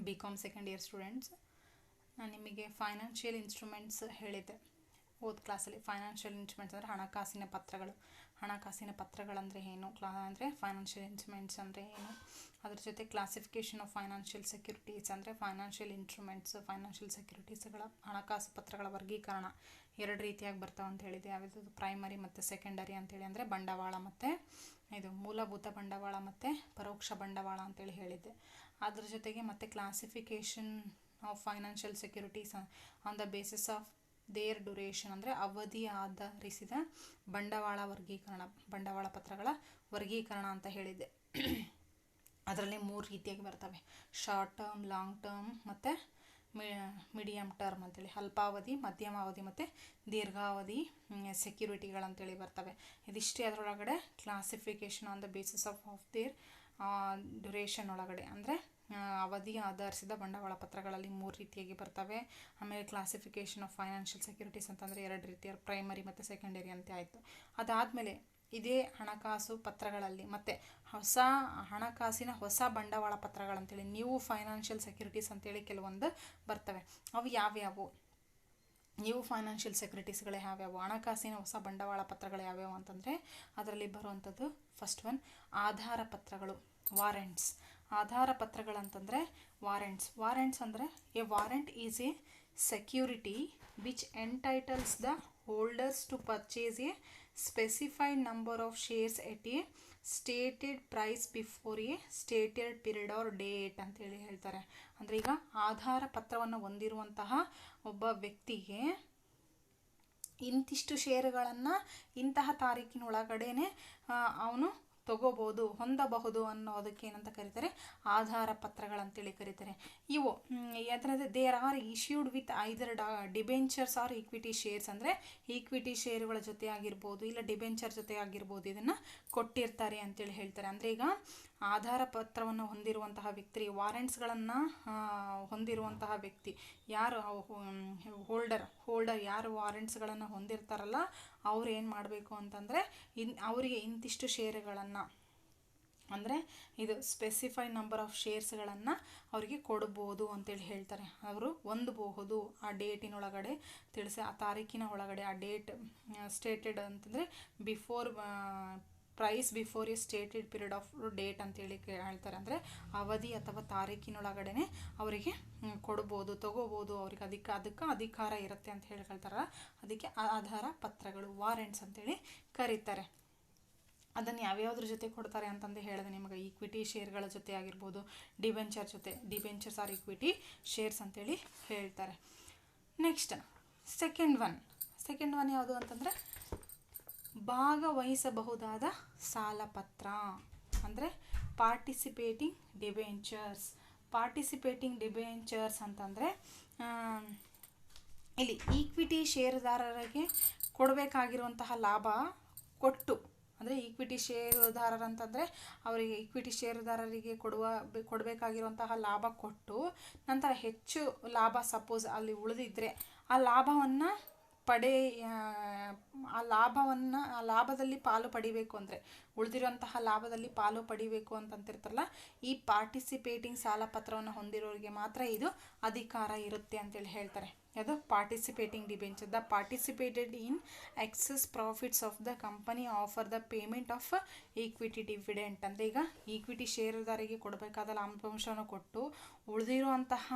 BCom second year students. ನಾನು ನಿಮಗೆ financial instruments ಹೇಳಿದ್ದೆ ಹೋದ ಕ್ಲಾಸಲ್ಲಿ. ಫೈನಾನ್ಷಿಯಲ್ ಇನ್ಸ್ಟ್ರೂಮೆಂಟ್ಸ್ ಅಂದರೆ ಹಣಕಾಸಿನ ಪತ್ರಗಳು. ಹಣಕಾಸಿನ ಪತ್ರಗಳಂದರೆ ಏನು, ಅಂದರೆ ಫೈನಾನ್ಷಿಯಲ್ ಇನ್ಸ್ಟ್ರೂಮೆಂಟ್ಸ್ ಅಂದರೆ ಏನು, ಅದ್ರ ಜೊತೆ ಕ್ಲಾಸಿಫಿಕೇಷನ್ ಆಫ್ ಫೈನಾನ್ಷಿಯಲ್ ಸೆಕ್ಯೂರಿಟೀಸ್ ಅಂದರೆ ಫೈನಾನ್ಷಿಯಲ್ ಇನ್ಸ್ಟ್ರೂಮೆಂಟ್ಸ್, ಫೈನಾನ್ಷಿಯಲ್ ಸೆಕ್ಯೂರಿಟೀಸ್ಗಳ ಹಣಕಾಸು ಪತ್ರಗಳ ವರ್ಗೀಕರಣ ಎರಡು ರೀತಿಯಾಗಿ ಬರ್ತಾವೆ ಅಂತ ಹೇಳಿದೆ. ಯಾವ್ದು ಪ್ರೈಮರಿ ಮತ್ತು ಸೆಕೆಂಡರಿ ಅಂತೇಳಿ, ಅಂದರೆ ಬಂಡವಾಳ ಮತ್ತು ಇದು ಮೂಲಭೂತ ಬಂಡವಾಳ ಮತ್ತು ಪರೋಕ್ಷ ಬಂಡವಾಳ ಅಂತೇಳಿ ಹೇಳಿದ್ದೆ. ಅದ್ರ ಜೊತೆಗೆ ಮತ್ತು classification of financial securities on the basis of their duration ಅಂದರೆ ಅವಧಿ ಆಧರಿಸಿದ ಬಂಡವಾಳ ವರ್ಗೀಕರಣ, ಬಂಡವಾಳ ಪತ್ರಗಳ ವರ್ಗೀಕರಣ ಅಂತ ಹೇಳಿದ್ದೆ. ಅದರಲ್ಲಿ 3 ರೀತಿಯಾಗಿ ಬರ್ತವೆ: ಶಾರ್ಟ್ ಟರ್ಮ್, ಲಾಂಗ್ ಟರ್ಮ್ ಮತ್ತು ಮೀಡಿಯಮ್ ಟರ್ಮ್ ಅಂತೇಳಿ. ಅಲ್ಪಾವಧಿ, ಮಧ್ಯಮಾವಧಿ ಮತ್ತು ದೀರ್ಘಾವಧಿ ಸೆಕ್ಯೂರಿಟಿಗಳಂತೇಳಿ ಬರ್ತವೆ. ಇದಿಷ್ಟೇ ಅದರೊಳಗಡೆ classification on the basis of their duration ಒಳಗಡೆ, ಅಂದರೆ ಅವಧಿ ಆಧರಿಸಿದ ಬಂಡವಾಳ ಪತ್ರಗಳಲ್ಲಿ 3 ರೀತಿಯಾಗಿ ಬರ್ತವೆ. ಆಮೇಲೆ ಕ್ಲಾಸಿಫಿಕೇಷನ್ ಆಫ್ ಫೈನಾನ್ಷಿಯಲ್ ಸೆಕ್ಯೂರಿಟೀಸ್ ಅಂತಂದರೆ 2 ರೀತಿಯ, ಪ್ರೈಮರಿ ಮತ್ತು ಸೆಕೆಂಡರಿ ಅಂತ ಆಯಿತು. ಅದಾದಮೇಲೆ ಇದೇ ಹಣಕಾಸು ಪತ್ರಗಳಲ್ಲಿ ಮತ್ತು ಹಣಕಾಸಿನ ಹೊಸ ಬಂಡವಾಳ ಪತ್ರಗಳಂತೇಳಿ ನ್ಯೂ ಫೈನಾನ್ಷಿಯಲ್ ಸೆಕ್ಯೂರಿಟೀಸ್ ಅಂತೇಳಿ ಕೆಲವೊಂದು ಬರ್ತವೆ. ಅವು ಯಾವ್ಯಾವು? ನ್ಯೂ ಫೈನಾನ್ಷಿಯಲ್ ಸೆಕ್ಯೂರಿಟೀಸ್ಗಳು ಯಾವ್ಯಾವು, ಹಣಕಾಸಿನ ಹೊಸ ಬಂಡವಾಳ ಪತ್ರಗಳು ಯಾವ್ಯಾವು ಅಂತಂದರೆ ಅದರಲ್ಲಿ ಬರುವಂಥದ್ದು ಫಸ್ಟ್ ಒನ್ ಆಧಾರ ಪತ್ರಗಳು, ವಾರೆಂಟ್ಸ್. ಆಧಾರ ಪತ್ರಗಳಂತಂದರೆ ವಾರೆಂಟ್ಸ್ ಅಂದರೆ a warrant is a security which entitles the holders to purchase a specified number of shares at a stated price before a stated period or date ಅಂತೇಳಿ ಹೇಳ್ತಾರೆ. ಅಂದರೆ ಈಗ ಆಧಾರ ಪತ್ರವನ್ನು ಹೊಂದಿರುವಂತಹ ಒಬ್ಬ ವ್ಯಕ್ತಿಗೆ ಇಂತಿಷ್ಟು ಷೇರುಗಳನ್ನು ಇಂತಹ ತಾರೀಕಿನೊಳಗಡೆನೆ ಅವನು ತಗೋಬೋದು, ಹೊಂದಬಹುದು ಅನ್ನೋದಕ್ಕೆ ಏನಂತ ಕರೀತಾರೆ, ಆಧಾರ ಪತ್ರಗಳಂತೇಳಿ ಕರೀತಾರೆ. ಇವು ಯಾವ್ದ್ರಂದರೆ there are issued with either debentures or equity shares, ಅಂದರೆ ಈಕ್ವಿಟಿ ಷೇರುಗಳ ಜೊತೆ ಆಗಿರ್ಬೋದು ಇಲ್ಲ ಡಿಬೆಂಚರ್ ಜೊತೆ ಆಗಿರ್ಬೋದು, ಇದನ್ನು ಕೊಟ್ಟಿರ್ತಾರೆ ಅಂತೇಳಿ ಹೇಳ್ತಾರೆ. ಅಂದರೆ ಈಗ ಆಧಾರ ಪತ್ರವನ್ನು ಹೊಂದಿರುವಂತಹ ವ್ಯಕ್ತಿ, ವಾರೆಂಟ್ಸ್ಗಳನ್ನು ಹೊಂದಿರುವಂತಹ ವ್ಯಕ್ತಿ ಯಾರು ಹೋಲ್ಡರ್ ಯಾರು ವಾರೆಂಟ್ಸ್ಗಳನ್ನು ಹೊಂದಿರ್ತಾರಲ್ಲ ಅವ್ರು ಏನು ಮಾಡಬೇಕು ಅಂತಂದರೆ ಅವರಿಗೆ ಇಂತಿಷ್ಟು ಷೇರುಗಳನ್ನು, ಅಂದರೆ ಇದು ಸ್ಪೆಸಿಫೈಡ್ ನಂಬರ್ ಆಫ್ ಶೇರ್ಸ್ಗಳನ್ನು ಅವರಿಗೆ ಕೊಡ್ಬೋದು ಅಂತೇಳಿ ಹೇಳ್ತಾರೆ. ಅವರು ಹೊಂದಬಹುದು ಆ ಡೇಟಿನೊಳಗಡೆ ತಿಳಿಸಿ, ಆ ತಾರೀಕಿನ ಒಳಗಡೆ, ಆ ಡೇಟ್ ಸ್ಟೇಟೆಡ್ ಅಂತಂದರೆ before price before a stated period of date ಅಂತೇಳಿ ಹೇಳ್ತಾರೆ. ಅಂದರೆ ಅವಧಿ ಅಥವಾ ತಾರೀಕಿನೊಳಗಡೆ ಅವರಿಗೆ ಕೊಡ್ಬೋದು, ತಗೋಬೋದು, ಅವ್ರಿಗೆ ಅದಕ್ಕೆ ಅಧಿಕಾರ ಇರುತ್ತೆ ಅಂತ ಹೇಳ್ತಾರಲ್ಲ, ಅದಕ್ಕೆ ಆಧಾರ ಪತ್ರಗಳು, ವಾರೆಂಟ್ಸ್ ಅಂತೇಳಿ ಕರೀತಾರೆ. ಅದನ್ನು ಯಾವ್ಯಾವ್ದ್ರ ಜೊತೆ ಕೊಡ್ತಾರೆ ಅಂತಂದು ಹೇಳಿದೆ ನಿಮಗೆ. ಈಕ್ವಿಟಿ ಶೇರ್ಗಳ ಜೊತೆ ಆಗಿರ್ಬೋದು, ಡಿಬೆಂಚರ್ ಜೊತೆ, ಡಿಬೆಂಚರ್ಸ್ ಆರ್ ಈಕ್ವಿಟಿ ಶೇರ್ಸ್ ಅಂತೇಳಿ ಹೇಳ್ತಾರೆ. ನೆಕ್ಸ್ಟ್ ಸೆಕೆಂಡ್ ಒನ್ ಯಾವುದು ಅಂತಂದರೆ ಭಾಗವಹಿಸಬಹುದಾದ ಸಾಲಪತ್ರ, ಅಂದರೆ ಪಾರ್ಟಿಸಿಪೇಟಿಂಗ್ ಡಿಬೆಂಚರ್ಸ್ ಅಂತಂದರೆ ಇಲ್ಲಿ ಈಕ್ವಿಟಿ ಷೇರುದಾರರಿಗೆ ಕೊಡಬೇಕಾಗಿರುವಂತಹ ಲಾಭ ಕೊಟ್ಟು, ಅಂದರೆ ಈಕ್ವಿಟಿ ಷೇರುದಾರರಂತಂದರೆ ಅವರಿಗೆ ಈಕ್ವಿಟಿ ಷೇರುದಾರರಿಗೆ ಕೊಡಬೇಕಾಗಿರುವಂತಹ ಲಾಭ ಕೊಟ್ಟು ನಂತರ ಹೆಚ್ಚು ಲಾಭ ಸಪೋಸ್ ಅಲ್ಲಿ ಉಳಿದಿದ್ದರೆ ಆ ಲಾಭವನ್ನು ಆ ಲಾಭದಲ್ಲಿ ಪಾಲು ಪಡಿಬೇಕು, ಅಂದರೆ ಉಳಿದಿರುವಂತಹ ಲಾಭದಲ್ಲಿ ಪಾಲು ಪಡಿಬೇಕು ಅಂತಂತಿರ್ತಾರಲ್ಲ, ಈ ಪಾರ್ಟಿಸಿಪೇಟಿಂಗ್ ಸಾಲ ಪತ್ರವನ್ನು ಹೊಂದಿರೋರಿಗೆ ಮಾತ್ರ ಇದು ಅಧಿಕಾರ ಇರುತ್ತೆ ಅಂತೇಳಿ ಹೇಳ್ತಾರೆ. ಅದು participating debenture. The participated in excess profits of the company offer the payment of equity dividend. ಅಂದರೆ ಈಗ ಈಕ್ವಿಟಿ ಷೇರುದಾರಿಗೆ ಕೊಡಬೇಕಾದ ಲಾಭಾಂಶವನ್ನು ಕೊಟ್ಟು ಉಳಿದಿರುವಂತಹ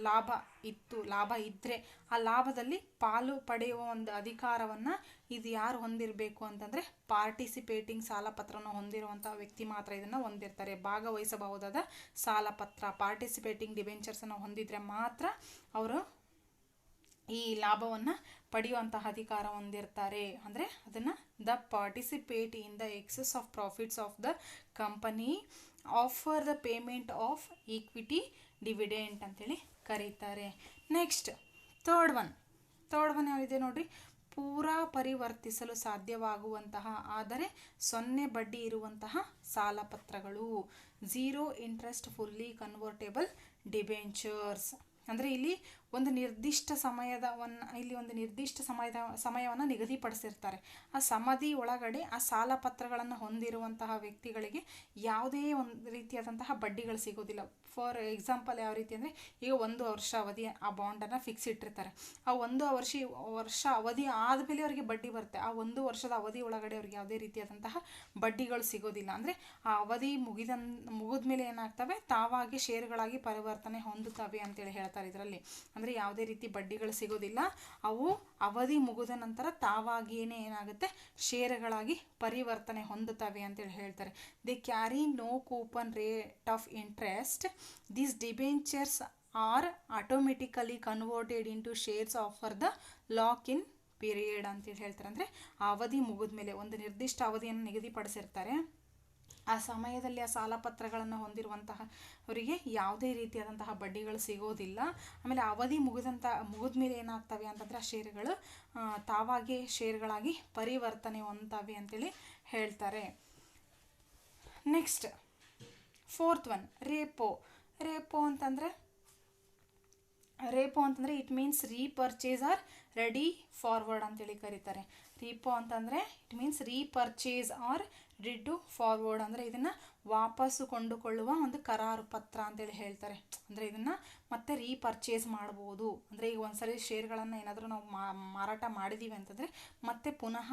ಲಾಭ ಇದ್ದರೆ ಆ ಲಾಭದಲ್ಲಿ ಪಾಲು ಪಡೆಯುವ ಒಂದು ಅಧಿಕಾರವನ್ನು ಇದು ಯಾರು ಹೊಂದಿರಬೇಕು ಅಂತಂದರೆ ಪಾರ್ಟಿಸಿಪೇಟಿಂಗ್ ಸಾಲಪತ್ರವನ್ನು ಹೊಂದಿರುವಂತಹ ವ್ಯಕ್ತಿ ಮಾತ್ರ ಇದನ್ನು ಹೊಂದಿರ್ತಾರೆ. ಭಾಗವಹಿಸಬಹುದಾದ ಸಾಲಪತ್ರ, ಪಾರ್ಟಿಸಿಪೇಟಿಂಗ್ ಡಿಬೆಂಚರ್ಸನ್ನು ಹೊಂದಿದ್ರೆ ಮಾತ್ರ ಅವರು ಈ ಲಾಭವನ್ನು ಪಡೆಯುವಂತಹ ಅಧಿಕಾರ ಹೊಂದಿರ್ತಾರೆ. ಅಂದರೆ ಅದನ್ನು the participate in the excess of profits of the company offer the payment of equity dividend ಅಂತೇಳಿ ಕರೀತಾರೆ. ನೆಕ್ಸ್ಟ್ ಥರ್ಡ್ ಒನ್ ಯಾವಿದೆ ನೋಡ್ರಿ, ಪೂರಾ ಪರಿವರ್ತಿಸಲು ಸಾಧ್ಯವಾಗುವಂತಹ ಆದರೆ 0 ಬಡ್ಡಿ ಇರುವಂತಹ ಸಾಲಪತ್ರಗಳು, 0 ಇಂಟ್ರೆಸ್ಟ್ ಫುಲ್ಲಿ ಕನ್ವರ್ಟೇಬಲ್ ಡಿಬೆಂಚರ್ಸ್. ಅಂದರೆ ಇಲ್ಲಿ ಒಂದು ನಿರ್ದಿಷ್ಟ ಇಲ್ಲಿ ಒಂದು ನಿರ್ದಿಷ್ಟ ಸಮಯವನ್ನು ನಿಗದಿಪಡಿಸಿರ್ತಾರೆ. ಆ ಸಮಧಿ ಒಳಗಡೆ ಆ ಸಾಲ ಪತ್ರಗಳನ್ನು ಹೊಂದಿರುವಂತಹ ವ್ಯಕ್ತಿಗಳಿಗೆ ಯಾವುದೇ ಒಂದು ರೀತಿಯಾದಂತಹ ಬಡ್ಡಿಗಳು ಸಿಗೋದಿಲ್ಲ. ಫಾರ್ ಎಕ್ಸಾಂಪಲ್ ಯಾವ ರೀತಿ ಅಂದರೆ, ಈಗ 1 ವರ್ಷ ಅವಧಿ ಆ ಬಾಂಡನ್ನು ಫಿಕ್ಸ್ ಇಟ್ಟಿರ್ತಾರೆ. ಆ 1 ವರ್ಷ ಅವಧಿ ಆದಮೇಲೆ ಅವರಿಗೆ ಬಡ್ಡಿ ಬರುತ್ತೆ. ಆ 1 ವರ್ಷದ ಅವಧಿ ಒಳಗಡೆ ಅವ್ರಿಗೆ ಯಾವುದೇ ರೀತಿಯಾದಂತಹ ಬಡ್ಡಿಗಳು ಸಿಗೋದಿಲ್ಲ. ಅಂದರೆ ಆ ಅವಧಿ ಮುಗಿದ ಮೇಲೆ ಏನಾಗ್ತವೆ, ತಾವಾಗಿ ಷೇರುಗಳಾಗಿ ಪರಿವರ್ತನೆ ಹೊಂದುತ್ತವೆ ಅಂತೇಳಿ ಹೇಳ್ತಾರೆ ಇದರಲ್ಲಿ. ಅಂದರೆ ಯಾವುದೇ ರೀತಿ ಬಡ್ಡಿಗಳು ಸಿಗೋದಿಲ್ಲ, ಅವು ಅವಧಿ ಮುಗಿದ ನಂತರ ತಾವಾಗಿಯೇ ಏನಾಗುತ್ತೆ, ಷೇರುಗಳಾಗಿ ಪರಿವರ್ತನೆ ಹೊಂದುತ್ತವೆ ಅಂತೇಳಿ ಹೇಳ್ತಾರೆ. They carry no coupon rate of interest. These debentures are automatically converted into shares after the lock-in period ಅಂತೇಳಿ ಹೇಳ್ತಾರೆ. ಅಂದರೆ ಆ ಅವಧಿ ಮುಗಿದ ಮೇಲೆ ಒಂದು ನಿರ್ದಿಷ್ಟ ಅವಧಿಯನ್ನು ನಿಗದಿಪಡಿಸಿರ್ತಾರೆ. ಆ ಸಮಯದಲ್ಲಿ ಆ ಸಾಲ ಪತ್ರಗಳನ್ನು ಹೊಂದಿರುವಂತಹ ಅವರಿಗೆ ಯಾವುದೇ ರೀತಿಯಾದಂತಹ ಬಡ್ಡಿಗಳು ಸಿಗೋದಿಲ್ಲ. ಆಮೇಲೆ ಅವಧಿ ಮುಗಿದ ಮೇಲೆ ಏನಾಗ್ತವೆ ಅಂತಂದರೆ ಆ ಷೇರುಗಳು ತಾವಾಗಿ ಷೇರುಗಳಾಗಿ ಪರಿವರ್ತನೆ ಹೊಂದ್ತವೆ ಅಂತೇಳಿ ಹೇಳ್ತಾರೆ. ನೆಕ್ಸ್ಟ್ 4th one, ರೇಪೋ ಅಂತಂದರೆ it means repurchase or ready forward ಅಂತೇಳಿ ಕರೀತಾರೆ. ರಿಪೋ ಅಂತಂದರೆ it means repurchase or ready to forward, ಅಂದರೆ ಇದನ್ನು ವಾಪಸ್ಸು ಕೊಂಡುಕೊಳ್ಳುವ ಒಂದು ಕರಾರು ಪತ್ರ ಅಂತೇಳಿ ಹೇಳ್ತಾರೆ. ಅಂದರೆ ಇದನ್ನು ಮತ್ತೆ ರೀಪರ್ಚೇಸ್ ಮಾಡ್ಬೋದು. ಅಂದರೆ ಈಗ ಒಂದ್ಸರಿ ಷೇರ್ಗಳನ್ನು ಏನಾದರೂ ನಾವು ಮಾರಾಟ ಮಾಡಿದ್ದೀವಿ ಅಂತಂದರೆ ಮತ್ತೆ ಪುನಃ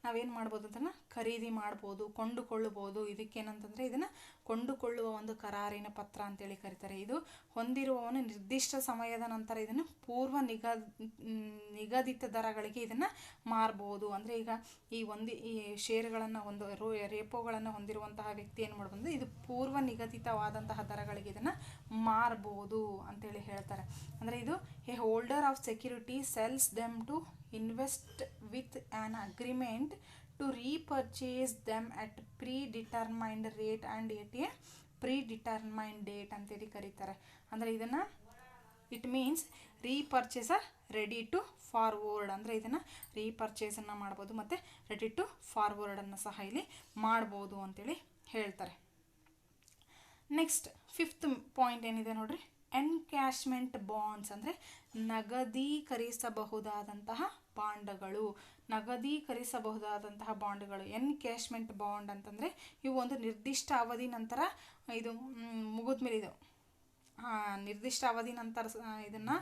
ನಾವೇನು ಮಾಡ್ಬೋದು ಅಂತಂದ್ರೆ ಖರೀದಿ ಮಾಡ್ಬೋದು, ಕೊಂಡುಕೊಳ್ಳಬಹುದು. ಇದಕ್ಕೇನಂತಂದರೆ ಇದನ್ನು ಕೊಂಡುಕೊಳ್ಳುವ ಒಂದು ಕರಾರಿನ ಪತ್ರ ಅಂತೇಳಿ ಕರೀತಾರೆ. ಇದು ಹೊಂದಿರುವವನು ನಿರ್ದಿಷ್ಟ ಸಮಯದ ನಂತರ ಇದನ್ನು ಪೂರ್ವ ನಿಗದಿತ ದರಗಳಿಗೆ ಇದನ್ನು ಮಾರ್ಬೋದು. ಅಂದರೆ ಈಗ ಈ ಷೇರುಗಳನ್ನು ರೇಪೋಗಳನ್ನು ಹೊಂದಿರುವಂತಹ ವ್ಯಕ್ತಿ ಏನು ಮಾಡ್ಬೋದು, ಇದು ಪೂರ್ವ ನಿಗದಿತವಾದಂತಹ ದರಗಳಿಗೆ ಇದನ್ನು ಮಾರ್ಬೋದು ಅಂತೇಳಿ ಹೇಳ್ತಾರೆ. ಅಂದರೆ ಇದು a holder of security sells them to invest with an agreement to repurchase them at predetermined rate and at a predetermined date ಅಂತೇಳಿ ಕರೀತಾರೆ. ಅಂದರೆ ಇದನ್ನು it means repurchaser ready to forward, ಅಂದರೆ ಇದನ್ನು ರೀಪರ್ಚೇಸನ್ನು ಮಾಡ್ಬೋದು ಮತ್ತು ರೆಡಿ ಟು ಫಾರ್ವರ್ಡನ್ನು ಸಹ ಇಲ್ಲಿ ಮಾಡ್ಬೋದು ಅಂತೇಳಿ ಹೇಳ್ತಾರೆ. ನೆಕ್ಸ್ಟ್ 5th ಪಾಯಿಂಟ್ ಏನಿದೆ ನೋಡ್ರಿ, ಎನ್ಕ್ಯಾಶ್ಮೆಂಟ್ ಬಾಂಡ್ಸ್ ಅಂದರೆ ನಗದೀಕರಿಸಬಹುದಾದಂತಹ ಬಾಂಡ್ಗಳು. ಎನ್ಕ್ಯಾಶ್ಮೆಂಟ್ ಬಾಂಡ್ ಅಂತಂದರೆ ಇವು ಒಂದು ನಿರ್ದಿಷ್ಟ ಅವಧಿ ನಂತರ ಇದು ಮುಗಿದ್ಮೇಲೆ ನಿರ್ದಿಷ್ಟ ಅವಧಿ ನಂತರ ಇದನ್ನು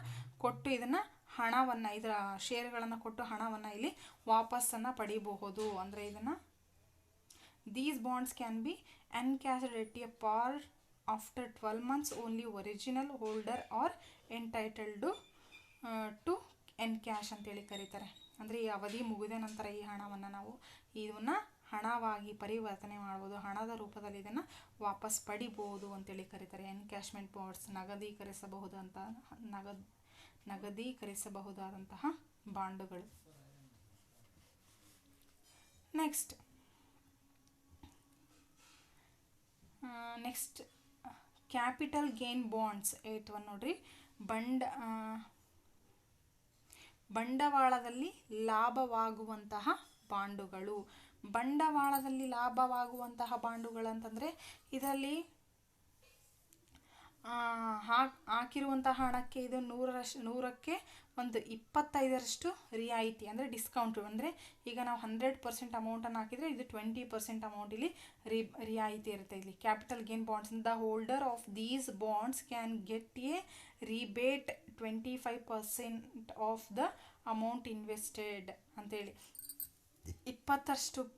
ಕೊಟ್ಟು ಇದನ್ನು ಹಣವನ್ನು ಇದರ ಷೇರುಗಳನ್ನು ಕೊಟ್ಟು ಹಣವನ್ನು ಇಲ್ಲಿ ವಾಪಸ್ಸನ್ನು ಪಡಿಬಹುದು. ಅಂದರೆ ಇದನ್ನು these bonds can be encashed at a par after 12 months only original holder are entitled to encash ಅಂತೇಳಿ ಕರೀತಾರೆ. ಅಂದರೆ ಈ ಅವಧಿ ಮುಗಿದ ನಂತರ ಈ ಹಣವನ್ನು ನಾವು ಇದನ್ನು ಹಣವಾಗಿ ಪರಿವರ್ತನೆ ಮಾಡ್ಬೋದು, ಹಣದ ರೂಪದಲ್ಲಿ ಇದನ್ನು ವಾಪಸ್ ಪಡಿಬೋದು ಅಂತೇಳಿ ಕರೀತಾರೆ. ಎನ್ಕ್ಯಾಶ್ಮೆಂಟ್ ಬಾಂಡ್ಸ್ ನಗದೀಕರಿಸಬಹುದಾದಂತಹ ಬಾಂಡುಗಳು. Next capital gain bonds 8th one ನೋಡ್ರಿ. ಬಂಡವಾಳದಲ್ಲಿ ಲಾಭವಾಗುವಂತಹ ಬಾಂಡುಗಳು. ಬಂಡವಾಳದಲ್ಲಿ ಲಾಭವಾಗುವಂತಹ ಬಾಂಡುಗಳು ಅಂತಂದರೆ ಇದರಲ್ಲಿ ಹಾಕಿರುವಂತಹ ಹಣಕ್ಕೆ ಇದು 100ಕ್ಕೆ ಒಂದು 25% ರಿಯಾಯಿತಿ ಅಂದರೆ ಡಿಸ್ಕೌಂಟ್. ಅಂದರೆ ಈಗ ನಾವು 100% ಅಮೌಂಟನ್ನು ಹಾಕಿದರೆ ಇದು 20% ಅಮೌಂಟ್ ಇಲ್ಲಿ ರಿಯಾಯಿತಿ ಇರುತ್ತೆ. ಇಲ್ಲಿ capital gain bonds the holder of these bonds can get A rebate 25% of the amount invested ಅಂತೇಳಿ. 20%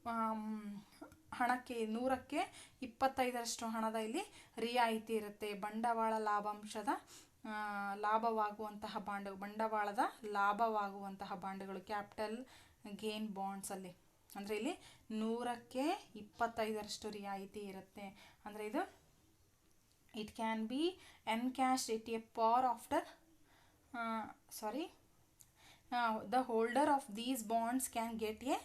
ಹಣಕ್ಕೆ 100ಕ್ಕೆ 25% ಹಣದ ಇಲ್ಲಿ ರಿಯಾಯಿತಿ ಇರುತ್ತೆ. ಬಂಡವಾಳ ಬಂಡವಾಳದ ಲಾಭವಾಗುವಂತಹ ಬಾಂಡುಗಳು ಕ್ಯಾಪಿಟಲ್ ಗೇನ್ ಬಾಂಡ್ಸಲ್ಲಿ. ಅಂದರೆ ಇಲ್ಲಿ 100ಕ್ಕೆ 25% ರಿಯಾಯಿತಿ ಇರುತ್ತೆ. ಅಂದರೆ ಇದು it can be encashed at a par after the holder of these bonds can get a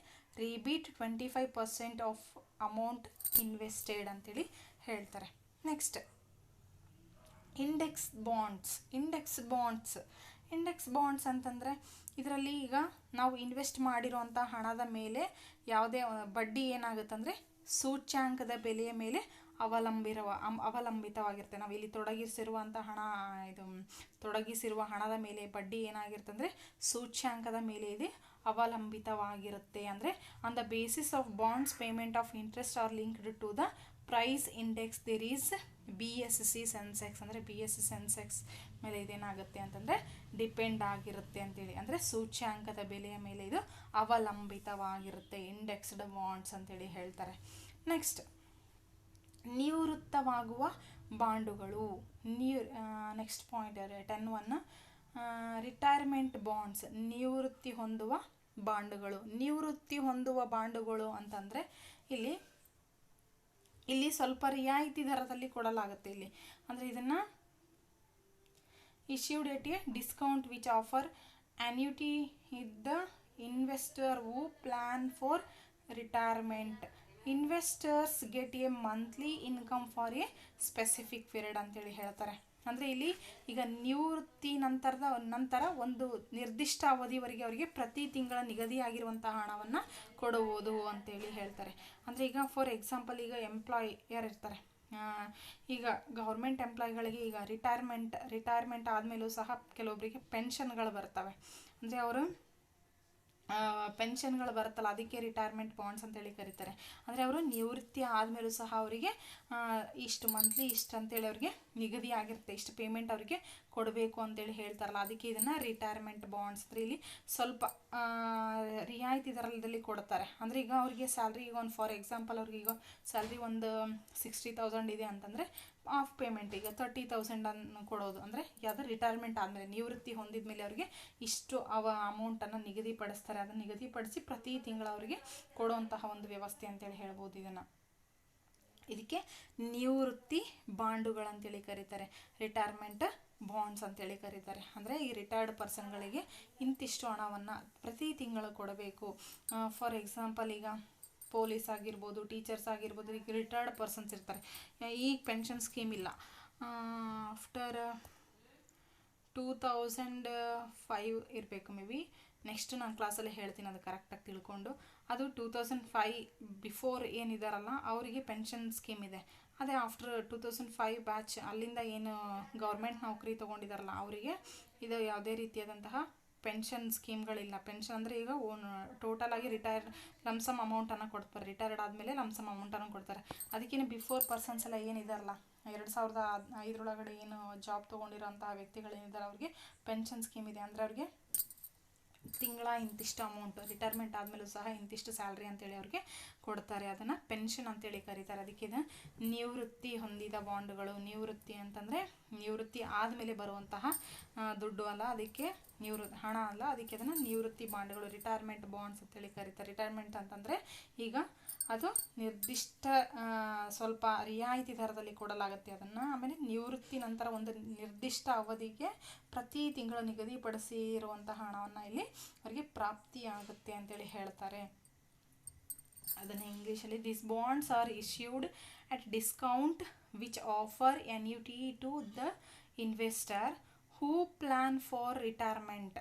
rebate 25% of amount invested ಅಂತೇಳಿ ಹೇಳ್ತಾರೆ. ನೆಕ್ಸ್ಟ್ ಇಂಡೆಕ್ಸ್ ಬಾಂಡ್ಸ್ ಅಂತಂದರೆ ಇದರಲ್ಲಿ ಈಗ ನಾವು ಇನ್ವೆಸ್ಟ್ ಮಾಡಿರೋಂಥ ಹಣದ ಮೇಲೆ ಯಾವುದೇ ಬಡ್ಡಿ ಏನಾಗುತ್ತೆ ಅಂದರೆ ಸೂಚ್ಯಾಂಕದ ಬೆಲೆಯ ಮೇಲೆ ಅವಲಂಬಿತವಾಗಿರುತ್ತೆ. ನಾವು ಇಲ್ಲಿ ತೊಡಗಿಸಿರುವಂಥ ಹಣ, ಇದು ತೊಡಗಿಸಿರುವ ಹಣದ ಮೇಲೆ ಬಡ್ಡಿ ಏನಾಗಿರುತ್ತೆ ಅಂದರೆ ಸೂಚ್ಯಾಂಕದ ಮೇಲೆ ಇದು ಅವಲಂಬಿತವಾಗಿರುತ್ತೆ. ಅಂದರೆ on the basis of bonds payment of interest are linked to the price index there is BSC Sensex. ಅಂದರೆ BSC ಸೆನ್ಸೆಕ್ಸ್ ಮೇಲೆ ಇದೇನಾಗುತ್ತೆ ಅಂತಂದರೆ ಡಿಪೆಂಡ್ ಆಗಿರುತ್ತೆ ಅಂತೇಳಿ. ಅಂದರೆ ಸೂಚ್ಯಾಂಕದ ಬೆಲೆಯ ಮೇಲೆ ಇದು ಅವಲಂಬಿತವಾಗಿರುತ್ತೆ, ಇಂಡೆಕ್ಸ್ಡ್ ಬಾಂಡ್ಸ್ ಅಂತೇಳಿ ಹೇಳ್ತಾರೆ. ನೆಕ್ಸ್ಟ್, ನಿವೃತ್ತವಾಗುವ ಬಾಂಡುಗಳು. ನೆಕ್ಸ್ಟ್ ಪಾಯಿಂಟ್ 10(1) ರಿಟೈರ್ಮೆಂಟ್ ಬಾಂಡ್ಸ್, ನಿವೃತ್ತಿ ಹೊಂದುವ ಬಾಂಡುಗಳು. ನಿವೃತ್ತಿ ಹೊಂದುವ ಬಾಂಡುಗಳು ಅಂತಂದರೆ ಇಲ್ಲಿ ಸ್ವಲ್ಪ ರಿಯಾಯಿತಿ ದರದಲ್ಲಿ ಕೊಡಲಾಗುತ್ತೆ ಇಲ್ಲಿ. ಅಂದರೆ ಇದನ್ನು issued at a discount which offer annuity with the investor who plan for retirement. Investors get a monthly income for a specific period ಅಂತೇಳಿ ಹೇಳ್ತಾರೆ. ಅಂದರೆ ಇಲ್ಲಿ ಈಗ ನಿವೃತ್ತಿ ನಂತರ ಒಂದು ನಿರ್ದಿಷ್ಟ ಅವಧಿವರೆಗೆ ಅವರಿಗೆ ಪ್ರತಿ ತಿಂಗಳ ನಿಗದಿಯಾಗಿರುವಂತಹ ಹಣವನ್ನು ಕೊಡುವುದು ಅಂತೇಳಿ ಹೇಳ್ತಾರೆ. ಅಂದರೆ ಈಗ ಫಾರ್ ಎಕ್ಸಾಂಪಲ್, ಈಗ ಎಂಪ್ಲಾಯರ್ ಇರ್ತಾರೆ, ಈಗ ಗೌರ್ಮೆಂಟ್ ಎಂಪ್ಲಾಯಿಗಳಿಗೆ ಈಗ ರಿಟೈರ್ಮೆಂಟ್ ಆದಮೇಲೂ ಸಹ ಕೆಲವೊಬ್ಬರಿಗೆ ಪೆನ್ಷನ್ಗಳು ಬರ್ತವೆ. ಅಂದರೆ ಅವರು ಪೆನ್ಷನ್ಗಳು ಬರುತ್ತಲ್ಲ, ಅದಕ್ಕೆ ರಿಟೈರ್ಮೆಂಟ್ ಬಾಂಡ್ಸ್ ಅಂತೇಳಿ ಕರೀತಾರೆ. ಅಂದರೆ ಅವರು ನಿವೃತ್ತಿ ಆದಮೇಲೂ ಸಹ ಅವರಿಗೆ ಇಷ್ಟು ಮಂತ್ಲಿ ಇಷ್ಟು ಅಂತೇಳಿ ಅವ್ರಿಗೆ ನಿಗದಿ ಆಗಿರುತ್ತೆ, ಇಷ್ಟು ಪೇಮೆಂಟ್ ಅವರಿಗೆ ಕೊಡಬೇಕು ಅಂತೇಳಿ ಹೇಳ್ತಾರಲ್ಲ, ಅದಕ್ಕೆ ಇದನ್ನು ರಿಟೈರ್ಮೆಂಟ್ ಬಾಂಡ್ಸ್. ಅಂದರೆ ಇಲ್ಲಿ ಸ್ವಲ್ಪ ರಿಯಾಯಿತಿ ದರದಲ್ಲಿ ಕೊಡ್ತಾರೆ. ಅಂದರೆ ಈಗ ಅವರಿಗೆ ಸ್ಯಾಲ್ರಿ, ಈಗ ಒಂದು ಫಾರ್ ಎಕ್ಸಾಂಪಲ್ ಅವ್ರಿಗೆ ಈಗ ಸ್ಯಾಲ್ರಿ ಒಂದು 60,000 ಇದೆ ಅಂತಂದರೆ ಆಫ್ ಪೇಮೆಂಟ್ ಈಗ 30,000 ಅನ್ನು ಕೊಡೋದು. ಅಂದರೆ ಯಾವುದು ರಿಟೈರ್ಮೆಂಟ್ ಆದಮೇಲೆ, ನಿವೃತ್ತಿ ಹೊಂದಿದ ಮೇಲೆ ಅವರಿಗೆ ಇಷ್ಟು ಅಮೌಂಟನ್ನು ನಿಗದಿಪಡಿಸ್ತಾರೆ. ಅದನ್ನು ನಿಗದಿಪಡಿಸಿ ಪ್ರತಿ ತಿಂಗಳು ಅವರಿಗೆ ಕೊಡುವಂತಹ ಒಂದು ವ್ಯವಸ್ಥೆ ಅಂತೇಳಿ ಹೇಳ್ಬೋದು. ಇದಕ್ಕೆ ನಿವೃತ್ತಿ ಬಾಂಡುಗಳಂತೇಳಿ ಕರೀತಾರೆ, ರಿಟೈರ್ಮೆಂಟ್ ಬಾಂಡ್ಸ್ ಅಂತೇಳಿ ಕರೀತಾರೆ. ಅಂದರೆ ಈ ರಿಟೈರ್ಡ್ ಪರ್ಸನ್ಗಳಿಗೆ ಇಂತಿಷ್ಟು ಹಣವನ್ನು ಪ್ರತಿ ತಿಂಗಳು ಕೊಡಬೇಕು. ಫಾರ್ ಎಕ್ಸಾಂಪಲ್, ಈಗ ಪೊಲೀಸ್ ಆಗಿರ್ಬೋದು, ಟೀಚರ್ಸ್ ಆಗಿರ್ಬೋದು, ಈಗ ರಿಟೈರ್ಡ್ ಪರ್ಸನ್ಸ್ ಇರ್ತಾರೆ, ಈಗ ಪೆನ್ಷನ್ ಸ್ಕೀಮ್ ಇಲ್ಲ. ಆಫ್ಟರ್ 2005 ಇರಬೇಕು ಮೇ ಬಿ, ನೆಕ್ಸ್ಟ್ ನಾನು ಕ್ಲಾಸಲ್ಲಿ ಹೇಳ್ತೀನಿ ಅದು ಕರೆಕ್ಟಾಗಿ ತಿಳ್ಕೊಂಡು. ಅದು 2005 ಬಿಫೋರ್ ಏನಿದಾರಲ್ಲ ಅವರಿಗೆ ಪೆನ್ಷನ್ ಸ್ಕೀಮ್ ಇದೆ. ಅದೇ ಆಫ್ಟರ್ 2005 ಬ್ಯಾಚ್ ಅಲ್ಲಿಂದ ಏನು ಗೌರ್ಮೆಂಟ್ ನೌಕರಿ ತೊಗೊಂಡಿದಾರಲ್ಲ ಅವರಿಗೆ ಇದು ಯಾವುದೇ ರೀತಿಯಾದಂತಹ ಪೆನ್ಷನ್ ಸ್ಕೀಮ್ಗಳಿಲ್ಲ. ಪೆನ್ಷನ್ ಅಂದರೆ ಈಗ ಟೋಟಲ್ ಆಗಿ ಲಮ್ಸಮ್ ಅಮೌಂಟನ್ನು ಕೊಡ್ತಾರೆ. ರಿಟೈರ್ಡ್ ಆದಮೇಲೆ ಲಮ್ಸಮ್ ಅಮೌಂಟನ್ನು ಕೊಡ್ತಾರೆ. ಅದಕ್ಕಿಂತ ಬಿಫೋರ್ ಪರ್ಸನ್ಸ್ ಎಲ್ಲ ಏನಿದಾರಲ್ಲ 2005 ಏನು ಜಾಬ್ ತೊಗೊಂಡಿರೋಂತಹ ವ್ಯಕ್ತಿಗಳೇನಿದ್ದಾರೆ ಅವ್ರಿಗೆ ಪೆನ್ಷನ್ ಸ್ಕೀಮ್ ಇದೆ. ಅಂದರೆ ಅವ್ರಿಗೆ ತಿಂಗಳ ಇಂತಿಷ್ಟು ಅಮೌಂಟ್, ರಿಟೈರ್ಮೆಂಟ್ ಆದಮೇಲೂ ಸಹ ಇಂತಿಷ್ಟು ಸ್ಯಾಲ್ರಿ ಅಂತೇಳಿ ಅವ್ರಿಗೆ ಕೊಡ್ತಾರೆ. ಅದನ್ನು ಪೆನ್ಷನ್ ಅಂತೇಳಿ ಕರೀತಾರೆ. ಅದಕ್ಕೆ ಇದು ನಿವೃತ್ತಿ ಹೊಂದಿದ ಬಾಂಡುಗಳು. ನಿವೃತ್ತಿ ಅಂತಂದರೆ ನಿವೃತ್ತಿ ಆದಮೇಲೆ ಬರುವಂತಹ ದುಡ್ಡು ಅಲ್ಲ, ಅದಕ್ಕೆ ಹಣ ಅಲ್ಲ, ಅದಕ್ಕೆ ಅದನ್ನು ನಿವೃತ್ತಿ ಬಾಂಡುಗಳು, ರಿಟೈರ್ಮೆಂಟ್ ಬಾಂಡ್ಸ್ ಅಂತೇಳಿ ಕರೀತಾರೆ. ರಿಟೈರ್ಮೆಂಟ್ ಅಂತಂದರೆ ಈಗ ಅದು ನಿರ್ದಿಷ್ಟ ಸ್ವಲ್ಪ ರಿಯಾಯಿತಿ ದರದಲ್ಲಿ ಕೊಡಲಾಗುತ್ತೆ ಅದನ್ನು. ಆಮೇಲೆ ನಿವೃತ್ತಿ ನಂತರ ಒಂದು ನಿರ್ದಿಷ್ಟ ಅವಧಿಗೆ ಪ್ರತಿ ತಿಂಗಳು ನಿಗದಿಪಡಿಸಿರುವಂತಹ ಹಣವನ್ನು ಇಲ್ಲಿ ಅವರಿಗೆ ಪ್ರಾಪ್ತಿಯಾಗುತ್ತೆ ಅಂತೇಳಿ ಹೇಳ್ತಾರೆ. ಅದನ್ನು ಇಂಗ್ಲೀಷಲ್ಲಿ this bonds are issued at discount which offer annuity to the investor who plan for retirement.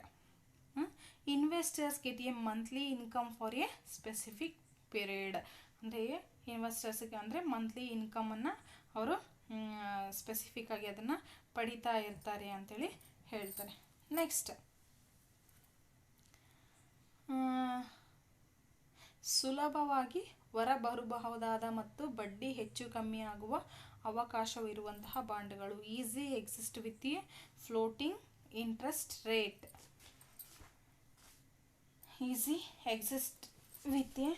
Investors get a monthly income for a specific period. ಅಂದರೆ ಇನ್ವೆಸ್ಟರ್ಸ್ಗೆ ಅಂದರೆ ಮಂತ್ಲಿ ಇನ್ಕಮನ್ನು ಅವರು ಸ್ಪೆಸಿಫಿಕ್ ಆಗಿ ಅದನ್ನು ಪಡಿತಾ ಇರ್ತಾರೆ ಅಂತೇಳಿ ಹೇಳ್ತಾರೆ. ನೆಕ್ಸ್ಟ್, ಸುಲಭವಾಗಿ ಹೊರಬರಬಹುದಾದ ಮತ್ತು ಬಡ್ಡಿ ಹೆಚ್ಚು ಕಮ್ಮಿ ಆಗುವ ಅವಕಾಶವಿರುವಂತಹ ಬಾಂಡ್ಗಳು. Easy exist with A floating interest rate. Easy exist with A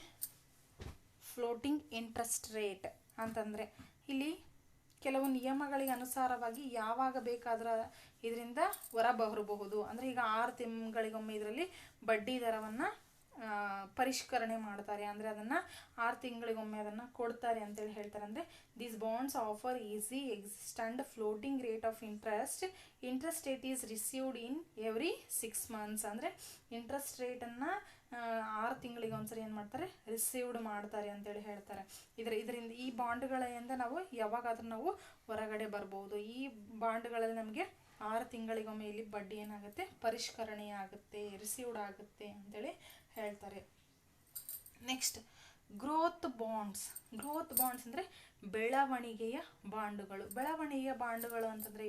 floating interest rate ಅಂತಂದರೆ ಇಲ್ಲಿ ಕೆಲವು ನಿಯಮಗಳಿಗೆ ಅನುಸಾರವಾಗಿ ಯಾವಾಗ ಬೇಕಾದರೂ ಇದರಿಂದ ಹೊರಬರಬಹುದು. ಅಂದರೆ ಈಗ 6 ತಿಂಗಳಿಗೊಮ್ಮೆ ಇದರಲ್ಲಿ ಬಡ್ಡಿ ದರವನ್ನು ಪರಿಷ್ಕರಣೆ ಮಾಡ್ತಾರೆ. ಅಂದರೆ ಅದನ್ನು 6 ತಿಂಗಳಿಗೊಮ್ಮೆ ಅದನ್ನು ಕೊಡ್ತಾರೆ ಅಂತೇಳಿ ಹೇಳ್ತಾರೆ. ಅಂದರೆ these bonds offer easy exist and floating rate of interest rate is received in every 6 months. ಅಂದರೆ ಇಂಟ್ರೆಸ್ಟ್ ರೇಟನ್ನು 6 ತಿಂಗಳಿಗೆ ಒಂದ್ಸರಿ ಏನು ಮಾಡ್ತಾರೆ, ರಿಸೀವ್ಡ್ ಮಾಡ್ತಾರೆ ಅಂತೇಳಿ ಹೇಳ್ತಾರೆ. ಇದರಿಂದ ಈ ಬಾಂಡ್ಗಳಿಂದ ನಾವು ಯಾವಾಗಾದ್ರೂ ನಾವು ಹೊರಗಡೆ ಬರ್ಬೋದು. ಈ ಬಾಂಡ್ಗಳಲ್ಲಿ ನಮಗೆ 6 ತಿಂಗಳಿಗೊಮ್ಮೆ ಇಲ್ಲಿ ಬಡ್ಡಿ ಏನಾಗುತ್ತೆ, ಪರಿಷ್ಕರಣೆ ಆಗುತ್ತೆ, ರಿಸೀವ್ಡ್ ಆಗುತ್ತೆ ಅಂತೇಳಿ ಹೇಳ್ತಾರೆ. ನೆಕ್ಸ್ಟ್, ಗ್ರೋತ್ ಬಾಂಡ್ಸ್ ಅಂದರೆ ಬೆಳವಣಿಗೆಯ ಬಾಂಡುಗಳು. ಬೆಳವಣಿಗೆಯ ಬಾಂಡುಗಳು ಅಂತಂದರೆ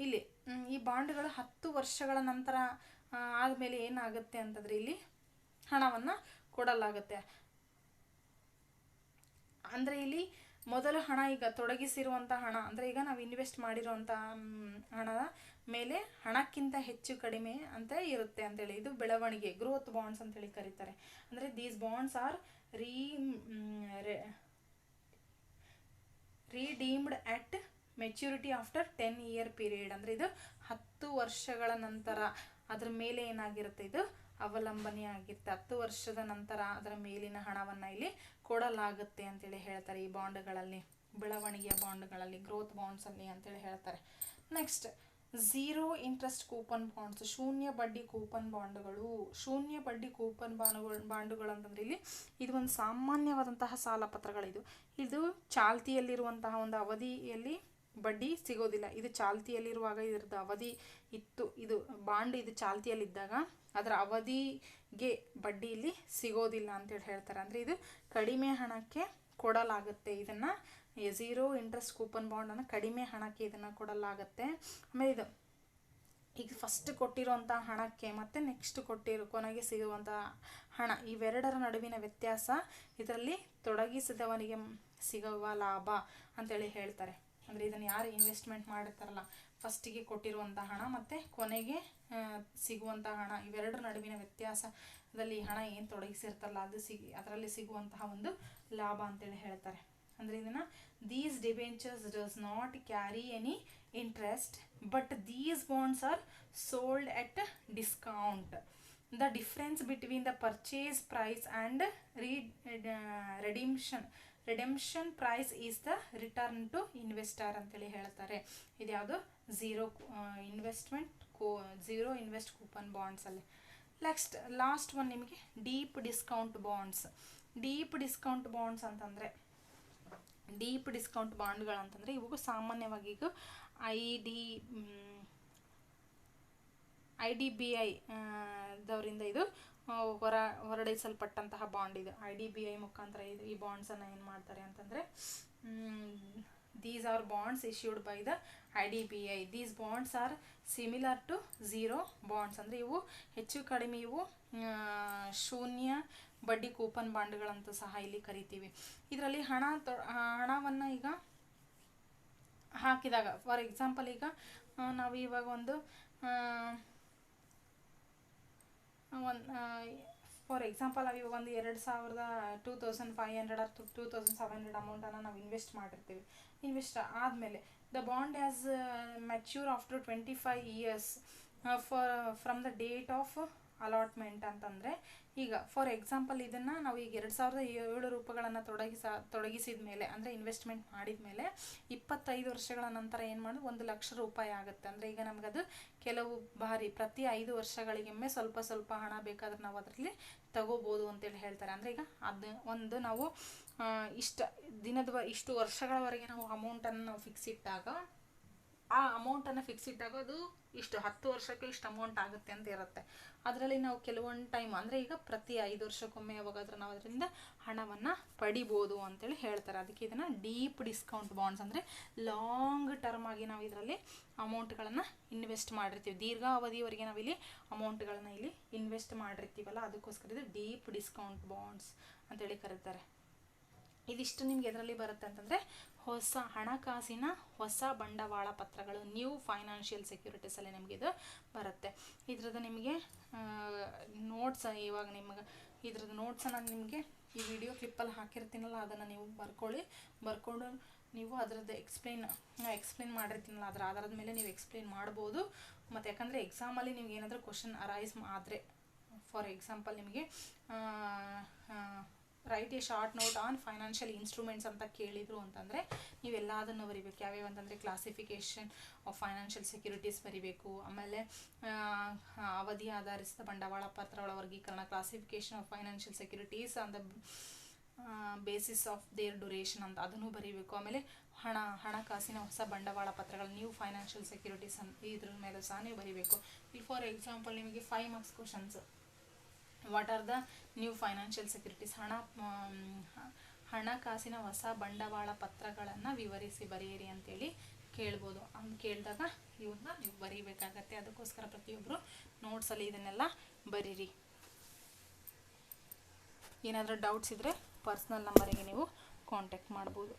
ಇಲ್ಲಿ ಈ ಬಾಂಡುಗಳು 10 ವರ್ಷಗಳ ನಂತರ ಆದಮೇಲೆ ಏನಾಗುತ್ತೆ ಅಂತಂದರೆ ಇಲ್ಲಿ ಹಣವನ್ನು ಕೊಡಲಾಗುತ್ತೆ. ಅಂದರೆ ಇಲ್ಲಿ ಮೊದಲು ಹಣ, ಈಗ ತೊಡಗಿಸಿರುವಂಥ ಹಣ ಅಂದರೆ ಈಗ ನಾವು ಇನ್ವೆಸ್ಟ್ ಮಾಡಿರುವಂಥ ಹಣದ ಮೇಲೆ ಹಣಕ್ಕಿಂತ ಹೆಚ್ಚು ಕಡಿಮೆ ಅಂತ ಇರುತ್ತೆ ಅಂತೇಳಿ ಇದು ಬೆಳವಣಿಗೆ, ಗ್ರೋತ್ ಬಾಂಡ್ಸ್ ಅಂತೇಳಿ ಕರೀತಾರೆ. ಅಂದರೆ these bonds are redeemed at maturity after 10-year period. ಅಂದರೆ ಇದು 10 ವರ್ಷಗಳ ನಂತರ ಅದರ ಮೇಲೆ ಏನಾಗಿರುತ್ತೆ, ಇದು ಅವಲಂಬನೆ ಆಗಿರುತ್ತೆ. 10 ವರ್ಷದ ನಂತರ ಅದರ ಮೇಲಿನ ಹಣವನ್ನು ಇಲ್ಲಿ ಕೊಡಲಾಗುತ್ತೆ ಅಂತೇಳಿ ಹೇಳ್ತಾರೆ ಈ ಬಾಂಡ್ಗಳಲ್ಲಿ, ಬೆಳವಣಿಗೆಯ ಬಾಂಡ್ಗಳಲ್ಲಿ, ಗ್ರೋತ್ ಬಾಂಡ್ಸಲ್ಲಿ ಅಂತೇಳಿ ಹೇಳ್ತಾರೆ. ನೆಕ್ಸ್ಟ್, 0 ಇಂಟ್ರೆಸ್ಟ್ ಕೂಪನ್ ಬಾಂಡ್ಸ್, ಶೂನ್ಯ ಬಡ್ಡಿ ಕೂಪನ್ ಬಾಂಡುಗಳು. ಶೂನ್ಯ ಬಡ್ಡಿ ಕೂಪನ್ ಬಾಂಡುಗಳು ಅಂತಂದರೆ ಇಲ್ಲಿ ಇದು ಒಂದು ಸಾಮಾನ್ಯವಾದಂತಹ ಸಾಲ ಪತ್ರಗಳಿದು. ಇದು ಚಾಲ್ತಿಯಲ್ಲಿರುವಂತಹ ಒಂದು ಅವಧಿಯಲ್ಲಿ ಬಡ್ಡಿ ಸಿಗೋದಿಲ್ಲ. ಇದು ಚಾಲ್ತಿಯಲ್ಲಿರುವಾಗ ಇದರದ್ದು ಅವಧಿ ಇತ್ತು, ಇದು ಬಾಂಡ್ ಇದು ಚಾಲ್ತಿಯಲ್ಲಿದ್ದಾಗ ಅದರ ಅವಧಿಗೆ ಬಡ್ಡಿ ಇಲ್ಲಿ ಸಿಗೋದಿಲ್ಲ ಅಂತೇಳಿ ಹೇಳ್ತಾರೆ. ಅಂದರೆ ಇದು ಕಡಿಮೆ ಹಣಕ್ಕೆ ಕೊಡಲಾಗುತ್ತೆ. ಇದನ್ನು 0 ಇಂಟ್ರೆಸ್ಟ್ ಕೂಪನ್ ಬಾಂಡನ್ನು ಕಡಿಮೆ ಹಣಕ್ಕೆ ಇದನ್ನು ಕೊಡಲಾಗುತ್ತೆ. ಆಮೇಲೆ ಇದು ಈಗ ಫಸ್ಟ್ ಕೊಟ್ಟಿರುವಂಥ ಹಣಕ್ಕೆ ಮತ್ತು ನೆಕ್ಸ್ಟ್ ಕೊನೆಗೆ ಸಿಗುವಂಥ ಹಣ, ಇವೆರಡರ ನಡುವಿನ ವ್ಯತ್ಯಾಸ ಇದರಲ್ಲಿ ತೊಡಗಿಸಿದವನಿಗೆ ಸಿಗುವ ಲಾಭ ಅಂತೇಳಿ ಹೇಳ್ತಾರೆ. ಅಂದರೆ ಇದನ್ನು ಯಾರು ಇನ್ವೆಸ್ಟ್ಮೆಂಟ್ ಮಾಡಿರ್ತಾರಲ್ಲ, ಫಸ್ಟಿಗೆ ಕೊಟ್ಟಿರುವಂಥ ಹಣ ಮತ್ತು ಕೊನೆಗೆ ಸಿಗುವಂಥ ಹಣ, ಇವೆರಡರ ನಡುವಿನ ವ್ಯತ್ಯಾಸದಲ್ಲಿ ಹಣ ಏನು ತೊಡಗಿಸಿರ್ತಾರಲ್ಲ ಅದರಲ್ಲಿ ಸಿಗುವಂತಹ ಒಂದು ಲಾಭ ಅಂತೇಳಿ ಹೇಳ್ತಾರೆ. ಅಂದರೆ ಇದನ್ನು these debentures does not carry any interest but these bonds are sold at discount. The difference between the purchase price and redemption price is the return to investor ಅಂತೇಳಿ ಹೇಳ್ತಾರೆ. ಇದು ಯಾವುದು ಝೀರೋ ಇನ್ವೆಸ್ಟ್ ಕೂಪನ್ ಬಾಂಡ್ಸ್ ಅಲ್ಲಿ. Next last one ನಿಮಗೆ deep discount bonds. Deep discount bonds ಅಂತಂದರೆ, deep discount ಬಾಂಡ್ಗಳಂತಂದರೆ ಇವು ಸಾಮಾನ್ಯವಾಗಿ ಈಗ IDBI ದವರಿಂದ ಇದು ಹೊರಡಿಸಲ್ಪಟ್ಟಂತಹ ಬಾಂಡ್. ಇದು IDBI ಮುಖಾಂತರ ಈ ಬಾಂಡ್ಸನ್ನು ಏನು ಮಾಡ್ತಾರೆ ಅಂತಂದರೆ, these are bonds issued by the IDBI. These bonds are similar to zero bonds. ಅಂದರೆ ಇವು ಹೆಚ್ಚು ಕಡಿಮೆ ಇವು ಶೂನ್ಯ ಬಡ್ಡಿ ಕೂಪನ್ ಬಾಂಡ್ಗಳಂತೂ ಸಹ ಇಲ್ಲಿ ಕರಿತೀವಿ. ಇದರಲ್ಲಿ ಹಣವನ್ನು ಈಗ ಹಾಕಿದಾಗ, ಫಾರ್ ಎಕ್ಸಾಂಪಲ್ ಈಗ ನಾವು ಇವಾಗ ಫಾರ್ ಎಕ್ಸಾಂಪಲ್ ನಾವು ಇವಾಗ ಒಂದು 2,500 or 2,700 ಅಮೌಂಟನ್ನು ನಾವು ಇನ್ವೆಸ್ಟ್ ಮಾಡಿರ್ತೀವಿ. ಇನ್ವೆಸ್ಟ್ ಆದಮೇಲೆ the bond has mature after 25 years from the date of allotment ಅಂತಂದರೆ, ಈಗ ಫಾರ್ ಎಕ್ಸಾಂಪಲ್ ಇದನ್ನು ನಾವು ಈಗ 2,007 ರೂಪಾಯಿಗಳನ್ನು ತೊಡಗಿಸಿದ ಮೇಲೆ, ಅಂದರೆ ಇನ್ವೆಸ್ಟ್ಮೆಂಟ್ ಮಾಡಿದ ಮೇಲೆ 25 ವರ್ಷಗಳ ನಂತರ ಏನು ಮಾಡೋದು, 1,00,000 ರೂಪಾಯಿ ಆಗುತ್ತೆ. ಅಂದರೆ ಈಗ ನಮಗದು ಕೆಲವು ಬಾರಿ ಪ್ರತಿ 5 ವರ್ಷಗಳಿಗೊಮ್ಮೆ ಸ್ವಲ್ಪ ಹಣ ಬೇಕಾದ್ರೆ ನಾವು ಅದರಲ್ಲಿ ತಗೋಬೋದು ಅಂತೇಳಿ ಹೇಳ್ತಾರೆ. ಅಂದರೆ ಈಗ ಅದು ನಾವು ಇಷ್ಟು ವರ್ಷಗಳವರೆಗೆ ನಾವು ಅಮೌಂಟನ್ನು ನಾವು ಫಿಕ್ಸ್ ಇಟ್ಟಾಗ, ಆ ಅಮೌಂಟನ್ನು ಫಿಕ್ಸ್ ಇಟ್ಟಾಗ ಅದು ಇಷ್ಟು 10 ವರ್ಷಕ್ಕೆ ಇಷ್ಟು ಅಮೌಂಟ್ ಆಗುತ್ತೆ ಅಂತ ಇರುತ್ತೆ. ಅದರಲ್ಲಿ ನಾವು ಕೆಲವೊಂದು ಟೈಮ್, ಅಂದರೆ ಈಗ ಪ್ರತಿ 5 ವರ್ಷಕ್ಕೊಮ್ಮೆ ಯಾವಾಗಾದ್ರೂ ನಾವು ಅದರಿಂದ ಹಣವನ್ನು ಪಡಿಬೋದು ಅಂತೇಳಿ ಹೇಳ್ತಾರೆ. ಅದಕ್ಕೆ ಇದನ್ನು ಡೀಪ್ ಡಿಸ್ಕೌಂಟ್ ಬಾಂಡ್ಸ್, ಅಂದರೆ ಲಾಂಗ್ ಟರ್ಮ್ ಆಗಿ ನಾವು ಇದರಲ್ಲಿ ಅಮೌಂಟ್ಗಳನ್ನು ಇನ್ವೆಸ್ಟ್ ಮಾಡಿರ್ತೀವಿ, ದೀರ್ಘಾವಧಿಯವರೆಗೆ ನಾವಿಲ್ಲಿ ಅಮೌಂಟ್ಗಳನ್ನು ಇಲ್ಲಿ ಇನ್ವೆಸ್ಟ್ ಮಾಡಿರ್ತೀವಲ್ಲ, ಅದಕ್ಕೋಸ್ಕರ ಇದು ಡೀಪ್ ಡಿಸ್ಕೌಂಟ್ ಬಾಂಡ್ಸ್ ಅಂತೇಳಿ ಕರೀತಾರೆ. ಇದಿಷ್ಟು ನಿಮ್ಗೆ ಎದರಲ್ಲಿ ಬರುತ್ತೆ ಅಂತಂದರೆ, ಹಣಕಾಸಿನ ಹೊಸ ಬಂಡವಾಳ ಪತ್ರಗಳು, ನ್ಯೂ ಫೈನಾನ್ಷಿಯಲ್ ಸೆಕ್ಯೂರಿಟೀಸಲ್ಲಿ ನಿಮಗೆ ಇದು ಬರುತ್ತೆ. ಇದ್ರದ್ದು ನಿಮಗೆ ನೋಟ್ಸ್, ಇವಾಗ ನಿಮಗೆ ಇದ್ರದ್ದು ನೋಟ್ಸನ್ನು ನಿಮಗೆ ಈ ವಿಡಿಯೋ ಕ್ಲಿಪ್ಪಲ್ಲಿ ಹಾಕಿರ್ತೀನಲ್ಲ, ಅದನ್ನು ನೀವು ಬರ್ಕೊಂಡು ನೀವು ಅದರದ್ದು ಎಕ್ಸ್ಪ್ಲೇನ್ ಮಾಡಿರ್ತೀನಲ್ಲ, ಅದರ ಆಧಾರದ ಮೇಲೆ ನೀವು ಎಕ್ಸ್ಪ್ಲೇನ್ ಮಾಡ್ಬೋದು. ಮತ್ತು ಯಾಕಂದರೆ ಎಕ್ಸಾಮಲ್ಲಿ ನಿಮ್ಗೆ ಏನಾದರೂ ಕ್ವಶನ್ ಅರೈಸ್ ಆದರೆ, ಫಾರ್ ಎಕ್ಸಾಂಪಲ್ ನಿಮಗೆ right A short note on financial instruments ಅಂತ ಕೇಳಿದರು ಅಂತಂದರೆ, ನೀವೆಲ್ಲದನ್ನು ಬರಿಬೇಕು. ಯಾವ್ಯಾವ ಅಂತಂದರೆ ಕ್ಲಾಸಿಫಿಕೇಷನ್ ಆಫ್ ಫೈನಾನ್ಷಿಯಲ್ ಸೆಕ್ಯೂರಿಟೀಸ್ ಬರಿಬೇಕು, ಆಮೇಲೆ ಅವಧಿ ಆಧರಿಸಿದ ಬಂಡವಾಳ ಪತ್ರಗಳ ವರ್ಗೀಕರಣ, classification of financial securities on the basis of their duration ಅಂತ ಅದನ್ನು ಬರೀಬೇಕು. ಆಮೇಲೆ ಹಣಕಾಸಿನ ಹೊಸ ಬಂಡವಾಳ ಪತ್ರಗಳು, ನ್ಯೂ ಫೈನಾನ್ಷಿಯಲ್ ಸೆಕ್ಯೂರಿಟೀಸ್ ಅಂತ ಇದ್ರ ಮೇಲೆ ಸಹ ನೀವು ಬರೀಬೇಕು. ಇಲ್ಲಿ ಫಾರ್ ಎಕ್ಸಾಂಪಲ್ ನಿಮಗೆ 5 marks questions what are the new financial securities, ಹಣಕಾಸಿನ ಹೊಸ ಬಂಡವಾಳ ಪತ್ರಗಳನ್ನು ವಿವರಿಸಿ ಬರೆಯಿರಿ ಅಂತೇಳಿ ಕೇಳ್ಬೋದು. ಅಂತ ಕೇಳಿದಾಗ ಇವನ್ನ ನೀವು ಬರೀಬೇಕಾಗತ್ತೆ. ಅದಕ್ಕೋಸ್ಕರ ಪ್ರತಿಯೊಬ್ಬರು ನೋಟ್ಸಲ್ಲಿ ಇದನ್ನೆಲ್ಲ ಬರೀರಿ. ಏನಾದರೂ ಡೌಟ್ಸ್ ಇದ್ದರೆ ಪರ್ಸ್ನಲ್ ನಂಬರಿಗೆ ನೀವು ಕಾಂಟ್ಯಾಕ್ಟ್ ಮಾಡ್ಬೋದು.